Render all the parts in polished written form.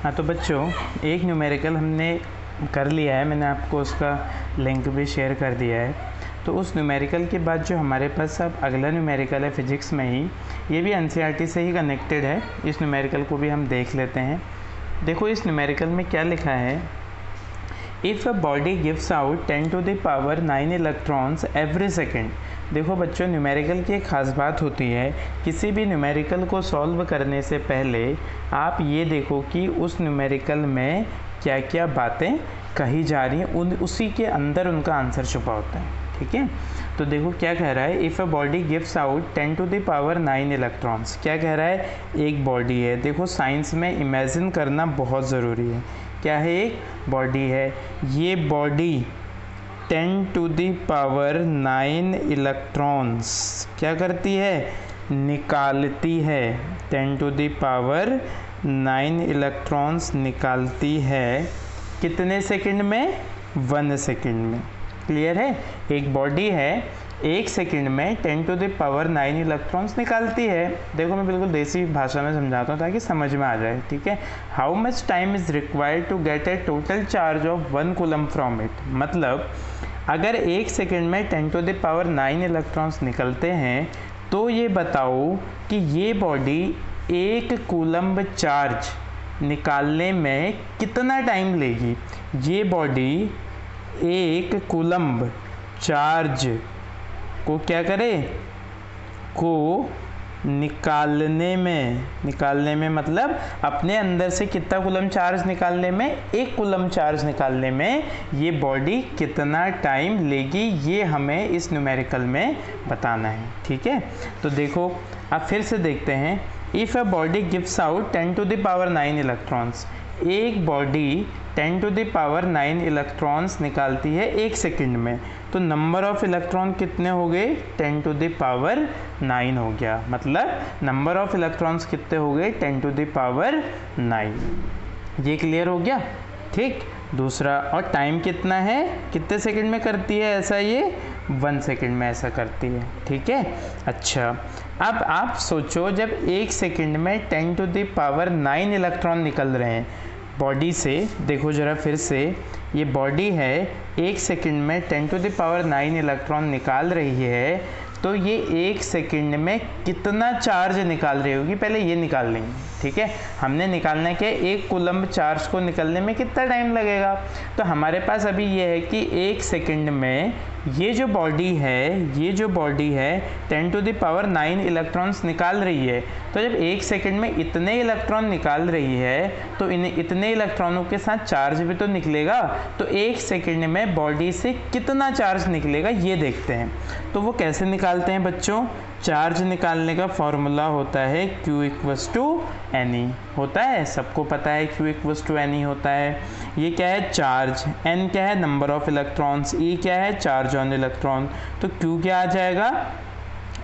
हाँ तो बच्चों, एक न्यूमेरिकल हमने कर लिया है, मैंने आपको उसका लिंक भी शेयर कर दिया है। तो उस न्यूमेरिकल के बाद जो हमारे पास अब अगला न्यूमेरिकल है फिजिक्स में ही, ये भी एनसीईआरटी से ही कनेक्टेड है। इस न्यूमेरिकल को भी हम देख लेते हैं। देखो इस न्यूमेरिकल में क्या लिखा है, if a body gives out 10 to the power 9 electrons every second. देखो बच्चों, न्यूमेरिकल की एक ख़ास बात होती है, किसी भी न्यूमेरिकल को सॉल्व करने से पहले आप ये देखो कि उस न्यूमेरिकल में क्या क्या बातें कही जा रही हैं, उसी के अंदर उनका आंसर छुपा होता है। ठीक है, तो देखो क्या कह रहा है, if a body gives out 10 to the power 9 electrons. क्या कह रहा है, एक बॉडी है। देखो साइंस में इमेजिन करना बहुत ज़रूरी है। क्या है, एक बॉडी है, ये body 10 to the power 9 electrons क्या करती है, निकालती है। 10 to the power 9 इलेक्ट्रॉन्स निकालती है। कितने सेकंड में, 1 सेकंड में। क्लियर है, एक बॉडी है, 1 सेकंड में 10 to the power 9 इलेक्ट्रॉन्स निकालती है। देखो मैं बिल्कुल देसी भाषा में समझाता हूँ ताकि समझ में आ जाए। ठीक है, how much time is required to get a total charge of 1 coulomb from it. मतलब अगर 1 सेकंड में 10 to the power 9 इलेक्ट्रॉन्स निकलते हैं तो ये बताओ कि ये बॉडी 1 कूलम्ब चार्ज निकालने में कितना टाइम लेगी। ये बॉडी 1 कूलम्ब चार्ज को क्या करे, को निकालने में मतलब अपने अंदर से कितना कूलम चार्ज निकालने में, 1 कूलम चार्ज निकालने में ये बॉडी कितना टाइम लेगी, ये हमें इस न्यूमेरिकल में बताना है। ठीक है, तो देखो अब फिर से देखते हैं, if a body gives out 10 to the power 9 electrons. एक body 10 to the power 9 electrons निकालती है 1 सेकंड में, तो नंबर ऑफ इलेक्ट्रॉन कितने हो गए, 10 to the power 9 हो गया। मतलब नंबर ऑफ इलेक्ट्रॉन्स कितने हो गए, 10 to the power 9। ये क्लियर हो गया। ठीक, दूसरा, और टाइम कितना है, कितने सेकंड में करती है ऐसा, ये 1 सेकंड में ऐसा करती है। ठीक है, अच्छा अब आप सोचो, जब 1 सेकंड में 10 to the power 9 इलेक्ट्रॉन निकल रहे हैं बॉडी से, देखो ज़रा फिर से, ये बॉडी है, 1 सेकंड में 10 to the power 9 इलेक्ट्रॉन निकाल रही है, तो ये 1 सेकंड में कितना चार्ज निकाल रही होगी, पहले ये निकाल लेंगे। ठीक है, हमने निकालना है कि 1 कूलम्ब चार्ज को निकलने में कितना टाइम लगेगा। तो हमारे पास अभी ये है कि 1 सेकंड में ये जो बॉडी है 10 to the power 9 इलेक्ट्रॉन्स निकाल रही है। तो जब 1 सेकंड में इतने इलेक्ट्रॉन निकाल रही है तो इतने इलेक्ट्रॉनों के साथ चार्ज भी तो निकलेगा। तो 1 सेकंड में बॉडी से कितना चार्ज निकलेगा ये देखते हैं। तो वो कैसे निकालते हैं बच्चों, चार्ज निकालने का फॉर्मूला होता है Q = Ne होता है, सबको पता है Q = Ne होता है। ये क्या है, चार्ज, N क्या है, नंबर ऑफ इलेक्ट्रॉन्स, E क्या है, चार्ज ऑन इलेक्ट्रॉन। तो Q क्या आ जाएगा,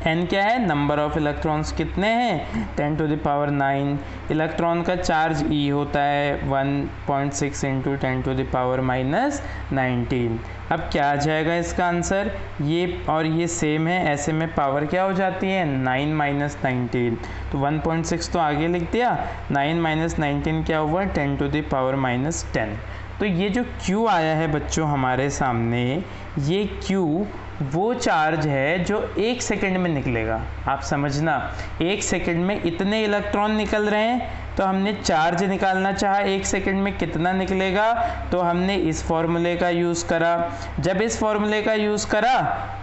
N क्या है, नंबर ऑफ इलेक्ट्रॉन्स कितने हैं, 10 to the power 9। इलेक्ट्रॉन का चार्ज E होता है 1.6 × 10 to the power -19। अब क्या आ जाएगा इसका आंसर, ये और ये सेम है, ऐसे में पावर क्या हो जाती है, 9 - 19। तो 1.6 तो आगे लिख दिया, 9 - 19 क्या हुआ, 10 to the power -10। तो ये जो Q आया है बच्चों हमारे सामने, ये Q वो चार्ज है जो 1 सेकंड में निकलेगा। आप समझना, 1 सेकंड में इतने इलेक्ट्रॉन निकल रहे हैं, तो हमने चार्ज निकालना चाहा 1 सेकंड में कितना निकलेगा, तो हमने इस फॉर्मूले का यूज़ करा। जब इस फॉर्मूले का यूज़ करा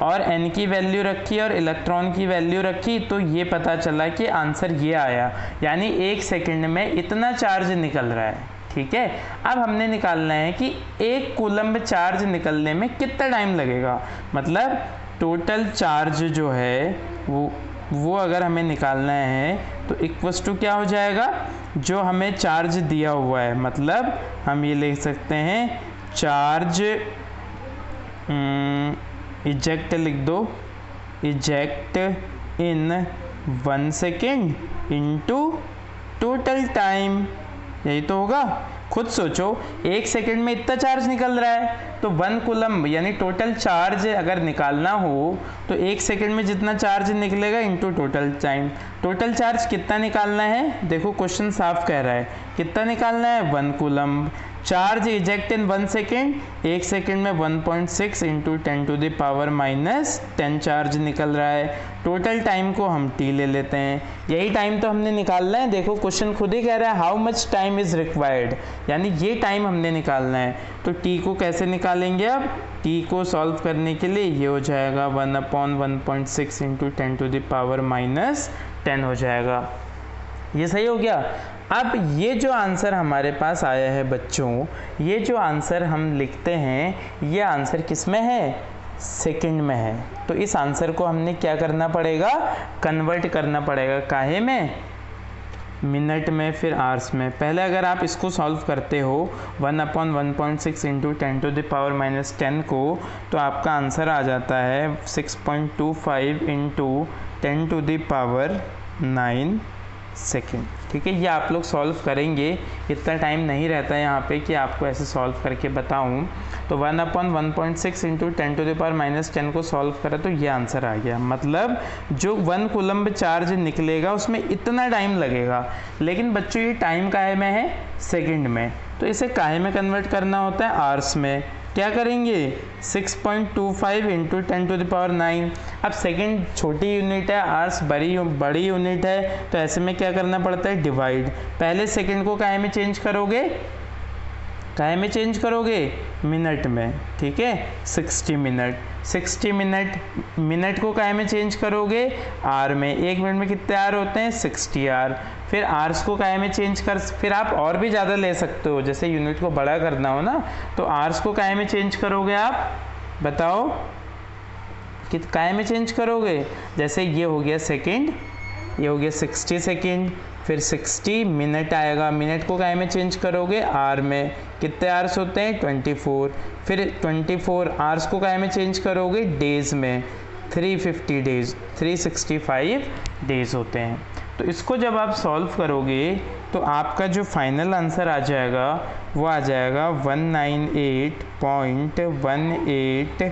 और n की वैल्यू रखी और इलेक्ट्रॉन की वैल्यू रखी, तो ये पता चला कि आंसर ये आया, यानी 1 सेकंड में इतना चार्ज निकल रहा है। ठीक है, अब हमने निकालना है कि 1 कूलम्ब चार्ज निकलने में कितना टाइम लगेगा। मतलब टोटल चार्ज जो है वो अगर हमें निकालना है तो इक्वल्स टू क्या हो जाएगा, जो हमें चार्ज दिया हुआ है। मतलब हम ये लिख सकते हैं, चार्ज इजेक्ट लिख दो, इजेक्ट इन 1 सेकेंड इंटू टोटल टाइम, यही तो होगा। खुद सोचो, 1 सेकंड में इतना चार्ज निकल रहा है, तो 1 कूलम यानी टोटल चार्ज अगर निकालना हो तो 1 सेकंड में जितना चार्ज निकलेगा into total time. Total charge कितना निकालना है, देखो क्वेश्चन साफ कह रहा है, कितना निकालना है 1 कूलम। चार्ज इजेक्ट इन 1 सेकेंड, 1 सेकेंड में 1.6 इंटू 10⁻⁻10 चार्ज निकल रहा है। टोटल टाइम को हम t ले लेते हैं, यही टाइम तो हमने निकालना है। देखो क्वेश्चन खुद ही कह रहा है how much time is required, यानी ये टाइम हमने निकालना है। तो t को कैसे निकालेंगे, अब t को सॉल्व करने के लिए ये हो जाएगा 1/1.6 इंटू 10⁻10 हो जाएगा। ये सही हो गया। अब ये जो आंसर हमारे पास आया है बच्चों, ये जो आंसर हम लिखते हैं ये आंसर किस में है, सेकंड में है। तो इस आंसर को हमने क्या करना पड़ेगा, कन्वर्ट करना पड़ेगा, काहे में, मिनट में, फिर आवर्स में। पहले अगर आप इसको सॉल्व करते हो 1/1.6 इंटू 10⁻10 को, तो आपका आंसर आ जाता है 6.25 इंटू 10⁻9 सेकेंड। ठीक है, ये आप लोग सॉल्व करेंगे, इतना टाइम नहीं रहता है यहाँ पे कि आपको ऐसे सॉल्व करके बताऊँ। तो 1/1.6 इंटू 10⁻10 को सॉल्व करें तो ये आंसर आ गया। मतलब जो 1 कूलम्ब चार्ज निकलेगा उसमें इतना टाइम लगेगा, लेकिन बच्चों ये टाइम काहे में है, सेकंड में। तो इसे काहे में कन्वर्ट करना होता है, आवर्स में। क्या करेंगे, 6.25 इंटू 10⁻9। अब सेकंड छोटी यूनिट है, आवर्स बड़ी यूनिट है, तो ऐसे में क्या करना पड़ता है, डिवाइड। पहले सेकंड को काहे में चेंज करोगे, काहे में चेंज करोगे, मिनट में। ठीक है, 60 मिनट, 60 मिनट को काहे में चेंज करोगे, आर में। 1 मिनट में कितने आर होते हैं, 60 आर। फिर आर्स को काहे में चेंज कर, फिर आप और भी ज़्यादा ले सकते हो, जैसे यूनिट को बड़ा करना हो ना, तो आर्स को काहे में चेंज करोगे आप, बताओ कि काहे में चेंज करोगे। जैसे ये हो गया सेकंड, ये हो गया 60 सेकंड, फिर 60 मिनट आएगा, मिनट को काहे में चेंज करोगे, आर में। कितने आवर्स होते हैं, 24। फिर 24 आवर्स को काहे में चेंज करोगे, डेज में। 350 डेज, 365 डेज होते हैं। तो इसको जब आप सॉल्व करोगे तो आपका जो फाइनल आंसर आ जाएगा वो आ जाएगा 198.18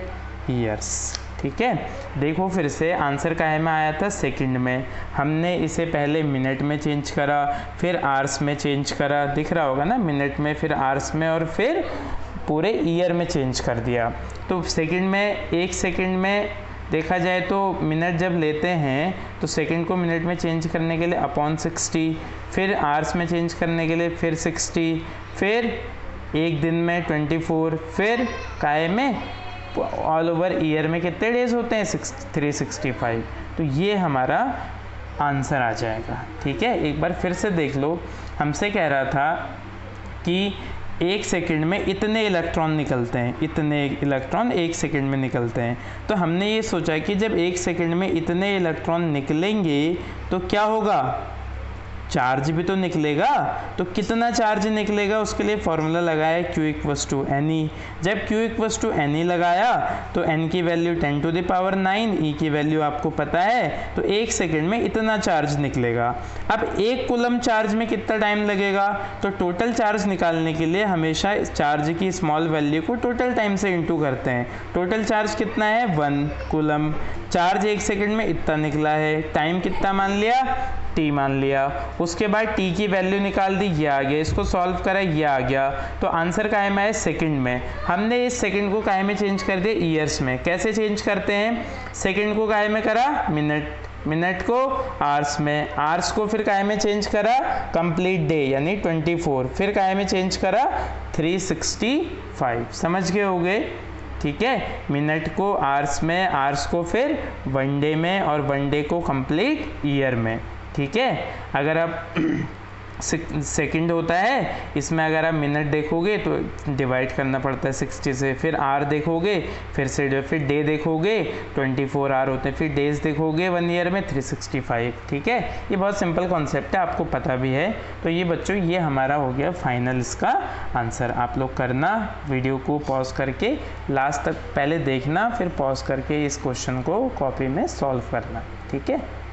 ईयर्स। ठीक है, देखो फिर से आंसर काहे में आया था, सेकंड में। हमने इसे पहले मिनट में चेंज करा, फिर आवर्स में चेंज करा, दिख रहा होगा ना, मिनट में, फिर आवर्स में, और फिर पूरे ईयर में चेंज कर दिया। तो सेकंड में, 1 सेकंड में देखा जाए तो मिनट जब लेते हैं तो सेकंड को मिनट में चेंज करने के लिए अपॉन 60, फिर आवर्स में चेंज करने के लिए फिर 60, फिर एक दिन में 24, फिर काहे में, ऑल ओवर ईयर में कितने डेज होते हैं, 365। तो ये हमारा आंसर आ जाएगा। ठीक है, एक बार फिर से देख लो, हमसे कह रहा था कि 1 सेकंड में इतने इलेक्ट्रॉन निकलते हैं, इतने इलेक्ट्रॉन 1 सेकंड में निकलते हैं। तो हमने ये सोचा कि जब 1 सेकंड में इतने इलेक्ट्रॉन निकलेंगे तो क्या होगा, चार्ज भी तो निकलेगा। तो कितना चार्ज निकलेगा उसके लिए फॉर्मूला लगाया Q = NE। जब Q = NE लगाया तो N की वैल्यू 10⁻9, E की वैल्यू आपको पता है, तो 1 सेकंड में इतना चार्ज निकलेगा। अब 1 कूलम चार्ज में कितना टाइम लगेगा, तो टोटल चार्ज निकालने के लिए हमेशा चार्ज की स्मॉल वैल्यू को टोटल टाइम से इंटू करते हैं। टोटल चार्ज कितना है, 1 कूलम। चार्ज 1 सेकंड में इतना निकला है, टाइम कितना मान लिया, t मान लिया। उसके बाद t की वैल्यू निकाल दी, ये आ गया। इसको सॉल्व करा, ये आ गया। तो आंसर काहे में है, सेकंड में। हमने इस सेकंड को काहे में चेंज कर दिया, ईयर्स में। कैसे चेंज करते हैं, सेकंड को काहे में करा, मिनट, मिनट को आवर्स में, आवर्स को फिर काहे में चेंज करा, कंप्लीट डे यानी 24, फिर काहे में चेंज करा, 365। समझ गए होगे। ठीक है, मिनट को आवर्स में, आवर्स को फिर 1 डे में, और 1 डे को कंप्लीट ईयर में। ठीक है, अगर आप सेकंड होता है, इसमें अगर आप मिनट देखोगे तो डिवाइड करना पड़ता है 60 से, फिर आर देखोगे, फिर से जो फिर डे देखोगे 24 आर होते हैं, फिर डेज देखोगे 1 ईयर में 365। ठीक है, ये बहुत सिंपल कॉन्सेप्ट है, आपको पता भी है। तो ये बच्चों, ये हमारा हो गया फाइनल इसका आंसर। आप लोग करना, वीडियो को पॉज करके लास्ट तक पहले देखना, फिर पॉज करके इस क्वेश्चन को कॉपी में सॉल्व करना। ठीक है।